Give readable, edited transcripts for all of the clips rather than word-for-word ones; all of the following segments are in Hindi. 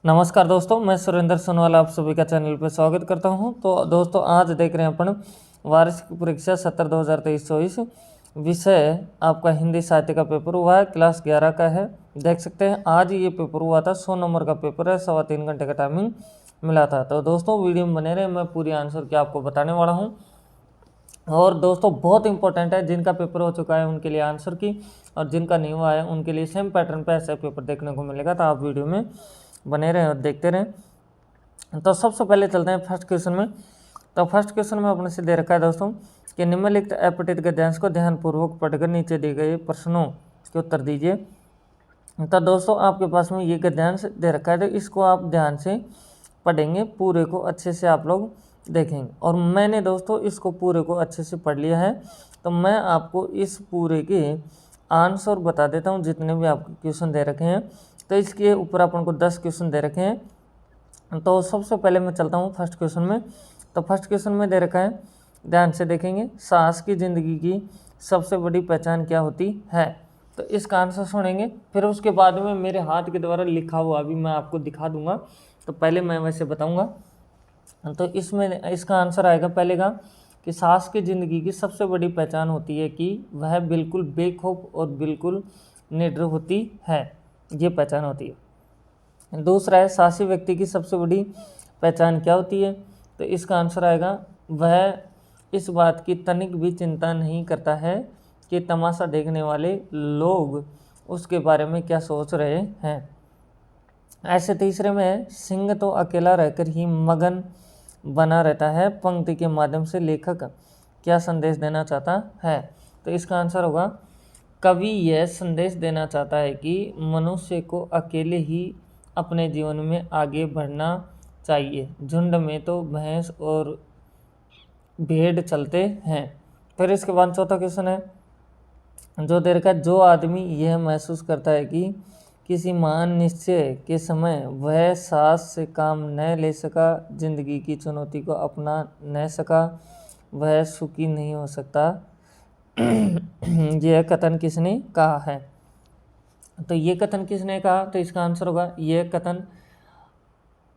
नमस्कार दोस्तों, मैं सुरेंद्र सोनवाल आप सभी का चैनल पर स्वागत करता हूं। तो दोस्तों आज देख रहे हैं अपन वार्षिक परीक्षा सत्र 2023-24 विषय आपका हिंदी साहित्य का पेपर हुआ है, क्लास 11 का है। देख सकते हैं आज ये पेपर हुआ था, 100 नंबर का पेपर है, 3.25 घंटे का टाइमिंग मिला था। तो दोस्तों वीडियो में बने रहे, मैं पूरी आंसर की आपको बताने वाला हूँ। और दोस्तों बहुत इंपॉर्टेंट है, जिनका पेपर हो चुका है उनके लिए आंसर की, और जिनका नहीं हुआ है उनके लिए सेम पैटर्न पे ऐसा पेपर देखने को मिलेगा। तो आप वीडियो में बने रहें और देखते रहें। तो सबसे पहले चलते हैं फर्स्ट क्वेश्चन में। तो फर्स्ट क्वेश्चन में अपने से दे रखा है दोस्तों कि निम्नलिखित अपठित गद्यांश को ध्यानपूर्वक पढ़कर नीचे दिए गए प्रश्नों के उत्तर दीजिए। तो दोस्तों आपके पास में ये गद्यांश दे रखा है, तो इसको आप ध्यान से पढ़ेंगे, पूरे को अच्छे से आप लोग देखेंगे। और मैंने दोस्तों इसको पूरे को अच्छे से पढ़ लिया है, तो मैं आपको इस पूरे के आंसर बता देता हूँ जितने भी आपके क्वेश्चन दे रखे हैं। तो इसके ऊपर अपन को 10 क्वेश्चन दे रखे हैं। तो सबसे पहले मैं चलता हूँ फर्स्ट क्वेश्चन में। तो फर्स्ट क्वेश्चन में दे रखा है, ध्यान से देखेंगे, साहस की ज़िंदगी की सबसे बड़ी पहचान क्या होती है। तो इसका आंसर सुनेंगे, फिर उसके बाद में मेरे हाथ के द्वारा लिखा हुआ भी मैं आपको दिखा दूंगा। तो पहले मैं वैसे बताऊंगा। तो इसमें इसका आंसर आएगा पहले का कि साहस की ज़िंदगी की सबसे बड़ी पहचान होती है कि वह बिल्कुल बेखौफ और बिल्कुल निडर होती है, ये पहचान होती है। दूसरा है, साहसी व्यक्ति की सबसे बड़ी पहचान क्या होती है। तो इसका आंसर आएगा, वह इस बात की तनिक भी चिंता नहीं करता है कि तमाशा देखने वाले लोग उसके बारे में क्या सोच रहे हैं। ऐसे तीसरे में है, सिंह तो अकेला रहकर ही मगन बना रहता है, पंक्ति के माध्यम से लेखक क्या संदेश देना चाहता है। तो इसका आंसर होगा, कवि यह संदेश देना चाहता है कि मनुष्य को अकेले ही अपने जीवन में आगे बढ़ना चाहिए, झुंड में तो भैंस और भेड़ चलते हैं। फिर इसके बाद चौथा क्वेश्चन है जो दे रखा है, जो आदमी यह महसूस करता है कि किसी महान निश्चय के समय वह साहस से काम न ले सका, जिंदगी की चुनौती को अपना न सका, वह सुखी नहीं हो सकता। यह कथन किसने कहा है। तो ये कथन किसने कहा, तो इसका आंसर होगा, यह कथन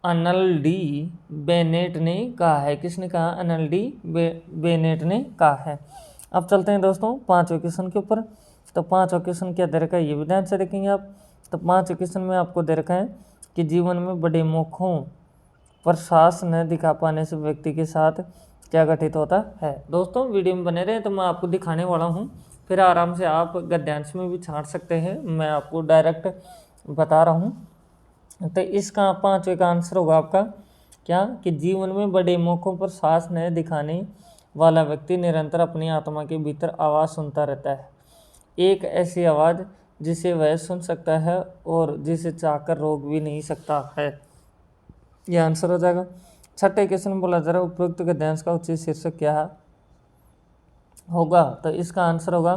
अर्नल्ड डी बेनेट ने कहा है। किसने कहा, अर्नल्ड डी बेनेट ने कहा है। अब चलते हैं दोस्तों पांचवें क्वेश्चन के ऊपर। तो पांचवा क्वेश्चन क्या दे रखा है, ये भी ध्यान से देखेंगे आप। तो पांचवें क्वेश्चन में आपको दे रखा है कि जीवन में बड़े मौकों पर साहस न दिखा पाने से व्यक्ति के साथ क्या घटित होता है। दोस्तों वीडियो में बने रहे, तो मैं आपको दिखाने वाला हूँ, फिर आराम से आप गद्यांश में भी छांट सकते हैं, मैं आपको डायरेक्ट बता रहा हूँ। तो इसका पांचवें का आंसर होगा आपका क्या, कि जीवन में बड़े मौकों पर साहस न दिखाने वाला व्यक्ति निरंतर अपनी आत्मा के भीतर आवाज़ सुनता रहता है, एक ऐसी आवाज़ जिसे वह सुन सकता है और जिसे चाहकर रोक भी नहीं सकता है। यह आंसर हो जाएगा। छठे क्वेश्चन में बोला जा रहा है, उपयुक्त गद्यांश का उचित शीर्षक क्या होगा। तो इसका आंसर होगा,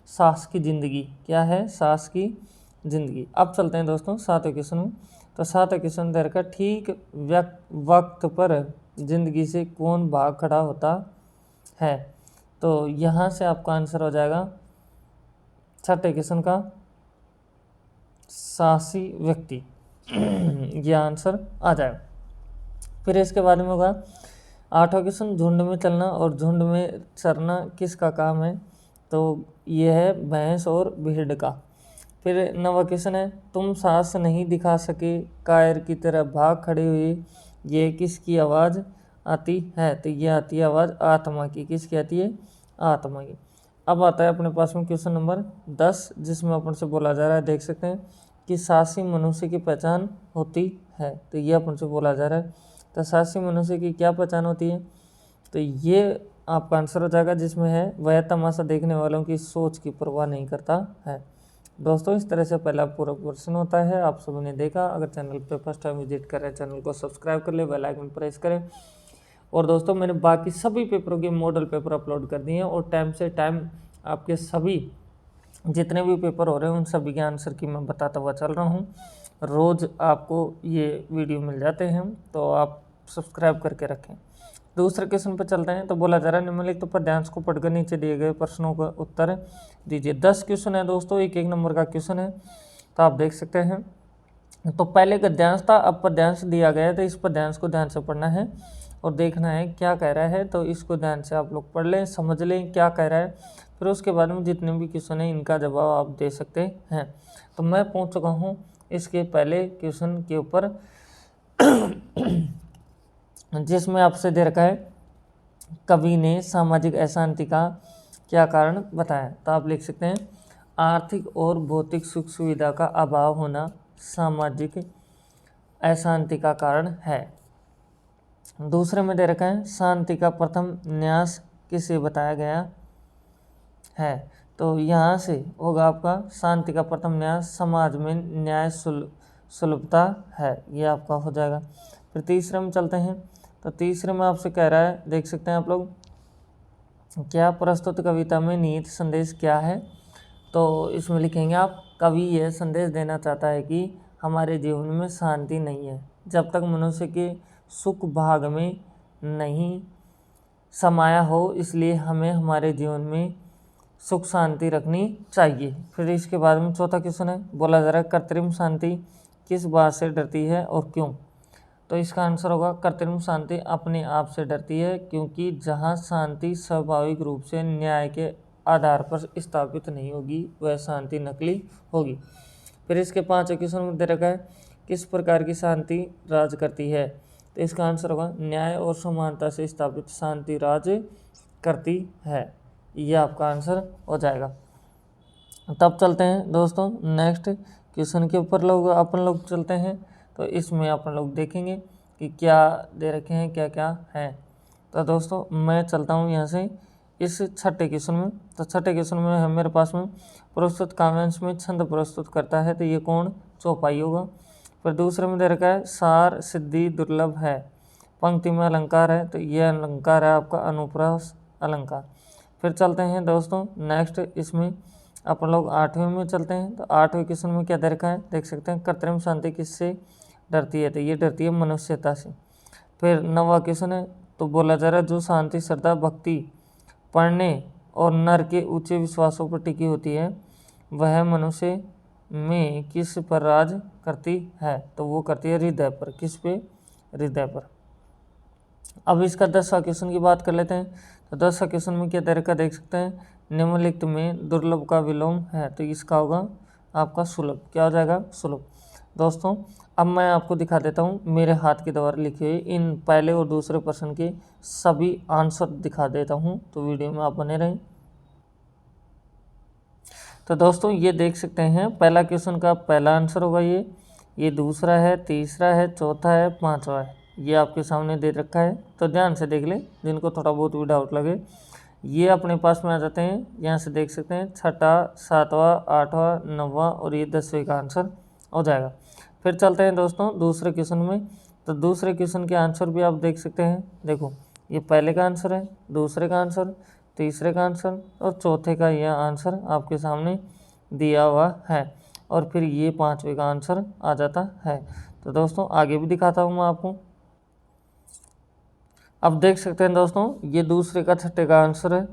साहस की ज़िंदगी। क्या है, साहस की ज़िंदगी। अब चलते हैं दोस्तों सातवें क्वेश्चन में। तो सातवें क्वेश्चन दे रखा, ठीक वक्त पर जिंदगी से कौन भाग खड़ा होता है। तो यहाँ से आपका आंसर हो जाएगा छठे क्वेश्चन का, साहसी व्यक्ति। यह आंसर आ जाएगा। फिर इसके बाद में होगा आठवां क्वेश्चन, झुंड में चलना और झुंड में चरना किसका काम है। तो यह है भैंस और भेड़ का। फिर नवा क्वेश्चन है, तुम साहस नहीं दिखा सके, कायर की तरह भाग खड़े हुए, ये किसकी आवाज़ आती है। तो ये आती है आवाज़ आत्मा की। किसकी आती है, आत्मा की। अब आता है अपने पास में क्वेश्चन नंबर 10, जिसमें अपन से बोला जा रहा है, देख सकते हैं कि साहसी मनुष्य की पहचान होती है। तो ये अपन से बोला जा रहा है, तो साहसी मनुष्य की क्या पहचान होती है। तो ये आपका आंसर हो जाएगा, जिसमें है वह तमाशा देखने वालों की सोच की परवाह नहीं करता है। दोस्तों इस तरह से पहला पूरा क्वेश्चन होता है, आप सभी ने देखा। अगर चैनल पे फर्स्ट टाइम विजिट कर रहे हैं, चैनल को सब्सक्राइब कर ले, बेल आइकन प्रेस करें। और दोस्तों मैंने बाकी सभी पेपरों के मॉडल पेपर अपलोड कर दिए हैं, और टाइम से टाइम आपके सभी जितने भी पेपर हो रहे हैं उन सभी के आंसर की मैं बताता हुआ चल रहा हूँ। रोज़ आपको ये वीडियो मिल जाते हैं, तो आप सब्सक्राइब करके रखें। दूसरे क्वेश्चन पर चलते हैं। तो बोला जा रहा है, निम्नलिखित पद्यांश को पढ़कर नीचे दिए गए प्रश्नों का उत्तर दीजिए। 10 क्वेश्चन है दोस्तों, एक नंबर का क्वेश्चन है। तो आप देख सकते हैं तो पहले गद्यांश था, अब पद्यांश दिया गया है, तो इस पद्यांश को ध्यान से पढ़ना है और देखना है क्या कह रहा है। तो इसको ध्यान से आप लोग पढ़ लें, समझ लें क्या कह रहा है, फिर उसके बाद में जितने भी क्वेश्चन हैं इनका जवाब आप दे सकते हैं। तो मैं पहुंच चुका हूं इसके पहले क्वेश्चन के ऊपर, जिसमें आपसे दे रखा है कवि ने सामाजिक अशांति का क्या कारण बताया। तो आप लिख सकते हैं आर्थिक और भौतिक सुख सुविधा का अभाव होना सामाजिक अशांति का कारण है। दूसरे में दे रखा है शांति का प्रथम न्यास किसे बताया गया है। तो यहाँ से होगा आपका शांति का प्रथम न्यास समाज में न्याय सुलभता है, ये आपका हो जाएगा। फिर तीसरे में चलते हैं। तो तीसरे में आपसे कह रहा है, देख सकते हैं आप लोग, क्या प्रस्तुत कविता में निहित संदेश क्या है। तो इसमें लिखेंगे आप, कवि यह संदेश देना चाहता है कि हमारे जीवन में शांति नहीं है जब तक मनुष्य के सुख भाग में नहीं समाया हो, इसलिए हमें हमारे जीवन में सुख शांति रखनी चाहिए। फिर इसके बाद में चौथा क्वेश्चन है, बोला जा रहा है कृत्रिम शांति किस बात से डरती है और क्यों। तो इसका आंसर होगा कृत्रिम शांति अपने आप से डरती है, क्योंकि जहाँ शांति स्वाभाविक रूप से न्याय के आधार पर स्थापित नहीं होगी वह शांति नकली होगी। फिर इसके 5 क्वेश्चन में दे रखा है किस प्रकार की शांति राज करती है। तो इसका आंसर होगा न्याय और समानता से स्थापित शांति राज करती है, यह आपका आंसर हो जाएगा। तब चलते हैं दोस्तों नेक्स्ट क्वेश्चन के ऊपर अपन लोग चलते हैं। तो इसमें अपन लोग देखेंगे कि क्या दे रखे हैं, क्या क्या है। तो दोस्तों मैं चलता हूँ यहाँ से इस छठे क्वेश्चन में। तो छठे क्वेश्चन में है मेरे पास में प्रस्तुत काव्यांश में छंद प्रस्तुत करता है, तो ये कौन, चौपाई होगा। फिर दूसरे में दे रखा है सार सिद्धि दुर्लभ है, पंक्ति में अलंकार है, तो ये अलंकार है आपका अनुप्रास अलंकार। फिर चलते हैं दोस्तों नेक्स्ट, इसमें अपन लोग 8वें में चलते हैं। तो 8वें क्वेश्चन में क्या दे रखा है, देख सकते हैं कृत्रिम शांति किससे डरती है, तो ये डरती है मनुष्यता से। फिर 9वां क्वेश्चन है, तो बोला जा रहा है जो शांति श्रद्धा भक्ति पढ़ने और नर के ऊंचे विश्वासों पर टिकी होती है वह मनुष्य में किस पर राज करती है। तो वो करती है हृदय पर, किस पे, हृदय पर। अब इसका 10वां क्वेश्चन की बात कर लेते हैं। तो 10वां क्वेश्चन में क्या दे रखा देख सकते हैं, निम्नलिखित में दुर्लभ का विलोम है, तो इसका होगा आपका सुलभ, क्या हो जाएगा, सुलभ। दोस्तों अब मैं आपको दिखा देता हूँ मेरे हाथ के द्वारा लिखे हुए इन पहले और दूसरे प्रश्न के सभी आंसर दिखा देता हूँ, तो वीडियो में आप बने रहें। तो दोस्तों ये देख सकते हैं पहला क्वेश्चन का पहला आंसर होगा ये दूसरा है, तीसरा है, चौथा है, 5वां है, ये आपके सामने दे रखा है। तो ध्यान से देख लें जिनको थोड़ा बहुत भी डाउट लगे, ये अपने पास में आ जाते हैं। यहाँ से देख सकते हैं 6वां, 7वां, 8वां, 9वां और ये 10वें का आंसर हो जाएगा। फिर चलते हैं दोस्तों दूसरे क्वेश्चन में। तो दूसरे क्वेश्चन के आंसर भी आप देख सकते हैं, देखो ये पहले का आंसर है, दूसरे का आंसर, तीसरे का आंसर और चौथे का यह आंसर आपके सामने दिया हुआ है, और फिर ये 5वें का आंसर आ जाता है। तो दोस्तों आगे भी दिखाता हूँ मैं आपको। अब देख सकते हैं दोस्तों ये दूसरे का 6ठे का आंसर है,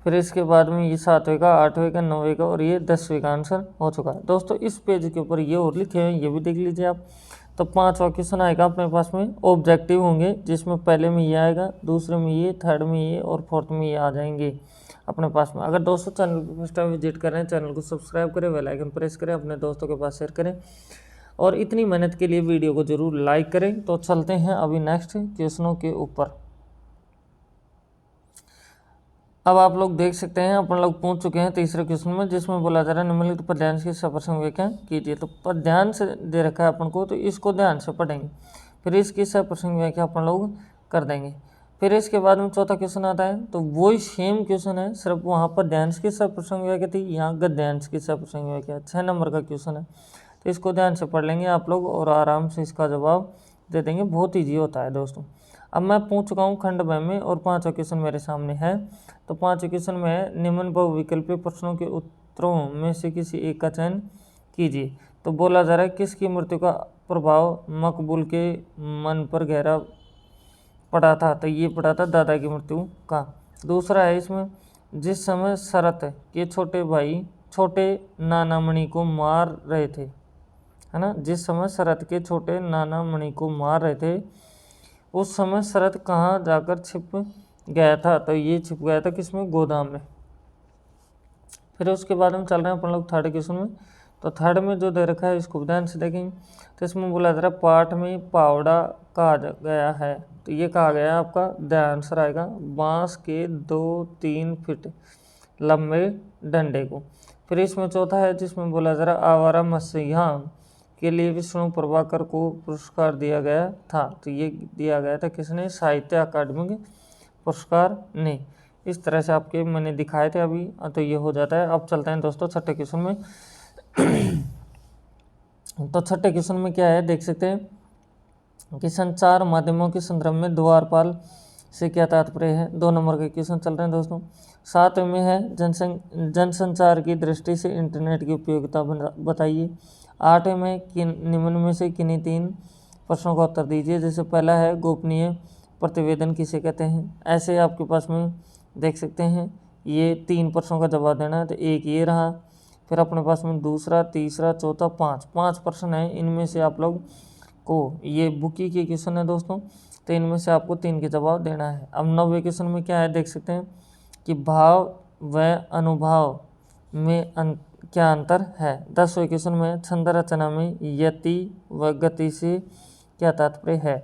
फिर इसके बाद में ये 7वें का, 8वें का, 9वें का और ये 10वें का आंसर हो चुका है। दोस्तों इस पेज के ऊपर ये और लिखे हुए हैं, ये भी देख लीजिए आप। तो 5वां क्वेश्चन आएगा अपने पास में, ऑब्जेक्टिव होंगे जिसमें पहले में ये आएगा, दूसरे में ये, थर्ड में ये और फोर्थ में ये आ जाएंगे अपने पास में। अगर दोस्तों चैनल को फर्स्ट टाइम विजिट कर रहे हैं, चैनल को सब्सक्राइब करें, बेल आइकन प्रेस करें, अपने दोस्तों के पास शेयर करें और इतनी मेहनत के लिए वीडियो को जरूर लाइक करें। तो चलते हैं अभी नेक्स्ट क्वेश्चनों के ऊपर। अब आप लोग देख सकते हैं अपन लोग पहुंच चुके हैं तीसरे क्वेश्चन में, जिसमें बोला जा रहा है निम्नलिखित पद्यांश की सप्रसंग व्याख्या कीजिए। तो पद्यांश दे रखा है अपन को, तो इसको ध्यान से पढ़ेंगे, फिर इसकी सप्रसंग व्याख्या अपन लोग कर देंगे। फिर इसके बाद में चौथा क्वेश्चन आता है, तो वही सेम क्वेश्चन है, सिर्फ वहाँ पद्यांश की सप्रसंग व्याख्या थी, यहाँ गद्यांश की सप्रसंग व्याख्या। 6 नंबर का क्वेश्चन है, तो इसको ध्यान से पढ़ लेंगे आप लोग और आराम से इसका जवाब दे देंगे, बहुत ईजी होता है दोस्तों। अब मैं पूछ चुका हूँ खंड ब में और 5वां क्वेश्चन मेरे सामने है। तो 5वें क्वेश्चन में है निम्न बहुविकल्पीय प्रश्नों के उत्तरों में से किसी एक का चयन कीजिए। तो बोला जा रहा है किसकी मृत्यु का प्रभाव मकबूल के मन पर गहरा पड़ा था, तो ये पड़ा था दादा की मृत्यु का। दूसरा है इसमें जिस समय शरत के छोटे भाई छोटे नानामणि को मार रहे थे, है ना। जिस समय शरद के छोटे नाना मणि को मार रहे थे उस समय शरद कहाँ जाकर छिप गया था, तो ये छिप गया था किसमें, गोदाम में। फिर उसके बाद हम चल रहे हैं अपन लोग थर्ड क्वेश्चन में। तो थर्ड में जो दे रखा है इसको ध्यान से देखेंगे। तो इसमें बोला जा रहा है पाठ में पावड़ा कहा गया है, तो ये कहा गया है आपका द आंसर आएगा बांस के 2-3 फीट लंबे डंडे को। फिर इसमें चौथा है जिसमें बोला जा रहा आवारा मसीहा के लिए विष्णु प्रभाकर को पुरस्कार दिया गया था, तो ये दिया गया था किसने, साहित्य अकादमी पुरस्कार ने। इस तरह से आपके मैंने दिखाए थे अभी, तो ये हो जाता है। अब चलते हैं दोस्तों छठे क्वेश्चन में। तो छठे क्वेश्चन में क्या है देख सकते हैं कि संचार माध्यमों के संदर्भ में द्वारपाल से क्या तात्पर्य है। 2 नंबर के क्वेश्चन चल रहे हैं दोस्तों। 7वें में है जनसंचार की दृष्टि से इंटरनेट की उपयोगिता बताइए। 8वें में निम्न में से किन्हीं 3 प्रश्नों का उत्तर दीजिए। जैसे पहला है गोपनीय प्रतिवेदन किसे कहते हैं। ऐसे आपके पास में देख सकते हैं ये 3 प्रश्नों का जवाब देना है, तो एक ये रहा, फिर अपने पास में दूसरा, तीसरा, चौथा, 5 प्रश्न है। इनमें से आप लोग को ये बुकी के क्वेश्चन है दोस्तों, तो इनमें से आपको 3 के जवाब देना है। अब 9वें क्वेश्चन में क्या है देख सकते हैं कि भाव व अनुभाव में क्या अंतर है। 10वें क्वेश्चन में छंद रचना में यति व गति से क्या तात्पर्य है।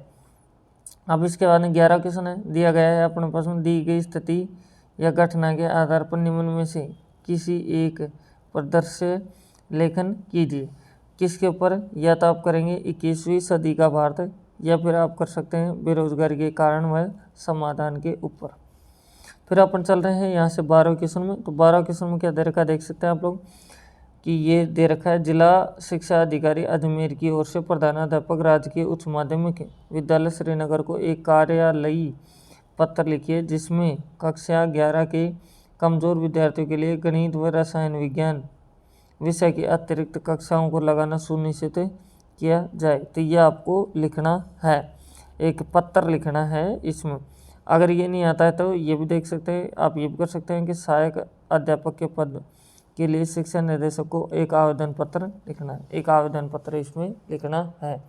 अब इसके बाद 11 क्वेश्चन है, दिया गया है अपने पास में दी गई स्थिति या घटना के आधार पर निम्न में से किसी एक प्रदर्श्य लेखन कीजिए। किसके ऊपर, या तो आप करेंगे 21वीं सदी का भारत, या फिर आप कर सकते हैं बेरोजगारी के कारण व समाधान के ऊपर। फिर अपन चल रहे हैं यहाँ से 12वें क्वेश्चन में। तो 12वें क्वेश्चन में क्या दे रखा है देख सकते हैं आप लोग कि ये दे रखा है जिला शिक्षा अधिकारी अजमेर की ओर से प्रधानाध्यापक राजकीय उच्च माध्यमिक विद्यालय श्रीनगर को एक कार्यालयी पत्र लिखिए जिसमें कक्षा 11 के कमजोर विद्यार्थियों के लिए गणित व रसायन विज्ञान विषय की अतिरिक्त कक्षाओं को लगाना सुनिश्चित किया जाए। तो ये आपको लिखना है, एक पत्र लिखना है इसमें। अगर ये नहीं आता है तो ये भी देख सकते हैं आप, ये भी कर सकते हैं कि सहायक अध्यापक के पद के लिए शिक्षा निर्देशक को एक आवेदन पत्र लिखना है, एक आवेदन पत्र इसमें लिखना है।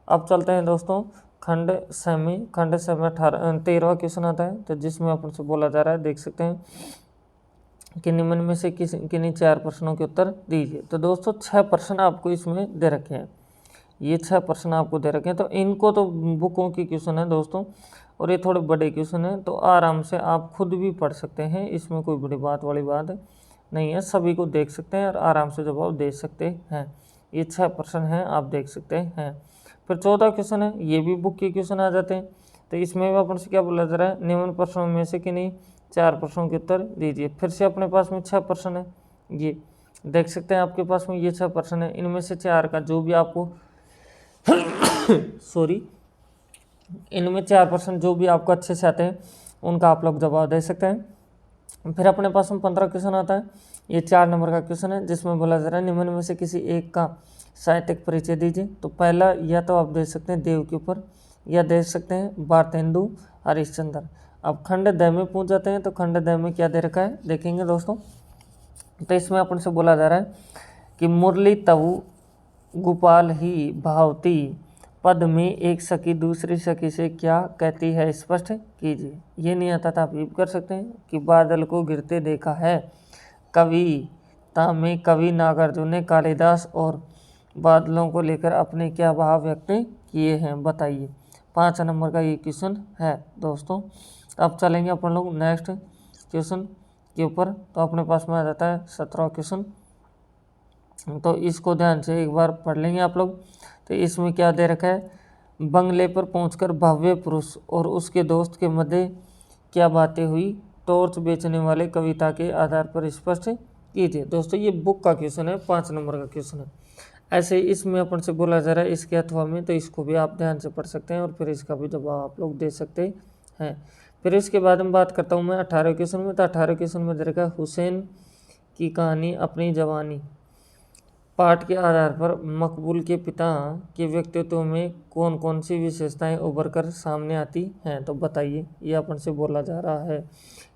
अब चलते हैं दोस्तों खंड सेमी 13वां क्वेश्चन आता है, तो जिसमें अपन से बोला जा रहा है देख सकते हैं कि निम्न में से किन्हीं 4 प्रश्नों के उत्तर दीजिए। तो दोस्तों 6 प्रश्न आपको इसमें दे रखे हैं, ये 6 प्रश्न आपको दे रखे हैं। तो इनको तो बुकों की क्वेश्चन है दोस्तों, और ये थोड़े बड़े क्वेश्चन हैं, तो आराम से आप खुद भी पढ़ सकते हैं, इसमें कोई बड़ी बात वाली बात नहीं है, सभी को देख सकते हैं और आराम से जवाब दे सकते हैं। ये 6 प्रश्न हैं, आप देख सकते हैं। फिर 14 क्वेश्चन है, ये भी बुक के क्वेश्चन आ जाते हैं। तो इसमें भी अपन से क्या बोला जा रहा है, निम्न प्रश्नों में से किन्हीं 4 प्रश्नों के उत्तर दीजिए। फिर से अपने पास में 6 प्रश्न है, ये देख सकते हैं आपके पास में ये 6 प्रश्न है। इनमें से 4 का जो भी आपको सॉरी इनमें 4 प्रश्न जो भी आपको अच्छे से आते हैं उनका आप लोग जवाब दे सकते हैं। फिर अपने पास में 15 क्वेश्चन आता है, ये 4 नंबर का क्वेश्चन है जिसमें बोला जा रहा है निम्न में से किसी एक का साहित्यिक परिचय दीजिए। तो पहला या तो आप दे सकते हैं देव के ऊपर, या दे सकते हैं भारतेंदु हरिश्चंद्र। अब खंड द में पूछ जाते हैं, तो खंड द में क्या दे रखा है देखेंगे दोस्तों। तो इसमें अपन से बोला जा रहा है कि मुरली तवु गोपाल ही भावती पद में एक सखी दूसरी सखी से क्या कहती है स्पष्ट कीजिए। ये नहीं आता था आप ये कर सकते हैं कि बादल को गिरते देखा है। कविता में कवि नागार्जुन ने कालिदास और बादलों को लेकर अपने क्या भाव व्यक्त किए हैं बताइए। 5 नंबर का ये क्वेश्चन है दोस्तों। अब चलेंगे अपन लोग नेक्स्ट क्वेश्चन के ऊपर। तो अपने पास में आ जाता है 17वां क्वेश्चन, तो इसको ध्यान से एक बार पढ़ लेंगे आप लोग। तो इसमें क्या दे रखा है, बंगले पर पहुंचकर भव्य पुरुष और उसके दोस्त के मध्य क्या बातें हुई, टॉर्च बेचने वाले कविता के आधार पर स्पष्ट कीजिए। दोस्तों ये बुक का क्वेश्चन है, 5 नंबर का क्वेश्चन है। ऐसे इसमें अपन से बोला जा रहा है इसके अथवा में, तो इसको भी आप ध्यान से पढ़ सकते हैं और फिर इसका भी जवाब आप लोग दे सकते हैं। फिर इसके बाद में बात करता हूँ मैं 18वें क्वेश्चन में। तो 18वें क्वेश्चन में दे रखा है हुसैन की कहानी अपनी जवानी पाठ के आधार पर मकबूल के पिता के व्यक्तित्व में कौन कौन सी विशेषताएं उभर कर सामने आती हैं, तो बताइए। ये अपन से बोला जा रहा है।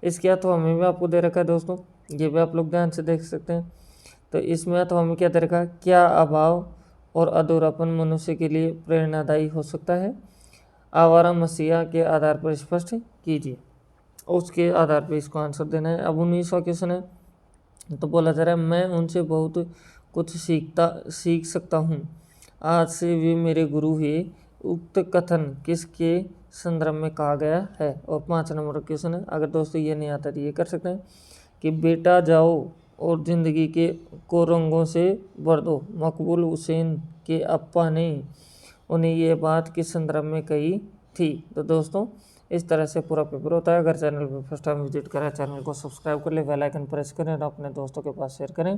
इसके अथवा में भी आपको दे रखा है दोस्तों, ये भी आप लोग ध्यान से देख सकते हैं। तो इसमें अथवा में क्या दे रखा है, क्या अभाव और अधूरापन मनुष्य के लिए प्रेरणादायी हो सकता है। आवारा मसीहा के आधार पर स्पष्ट कीजिए। उसके आधार पर इसको आंसर देना है। अब 19वां क्वेश्चन है, तो बोला जा रहा है मैं उनसे बहुत कुछ सीख सकता हूँ, आज से वे मेरे गुरु हुए। उक्त कथन किसके संदर्भ में कहा गया है। और 5 नंबर क्वेश्चन है, अगर दोस्तों ये नहीं आता तो ये कर सकते हैं कि बेटा जाओ और ज़िंदगी को रंगों से भर दो, मकबूल हुसैन के अप्पा ने उन्हें ये बात किस संदर्भ में कही थी। तो दोस्तों इस तरह से पूरा पेपर होता है। अगर चैनल पर फर्स्ट टाइम विजिट करें, चैनल को सब्सक्राइब कर ले, बेल आइकन प्रेस करें और अपने दोस्तों के पास शेयर करें।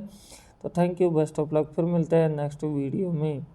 तो thank you, best of luck. फिर मिलते हैं नेक्स्ट वीडियो में।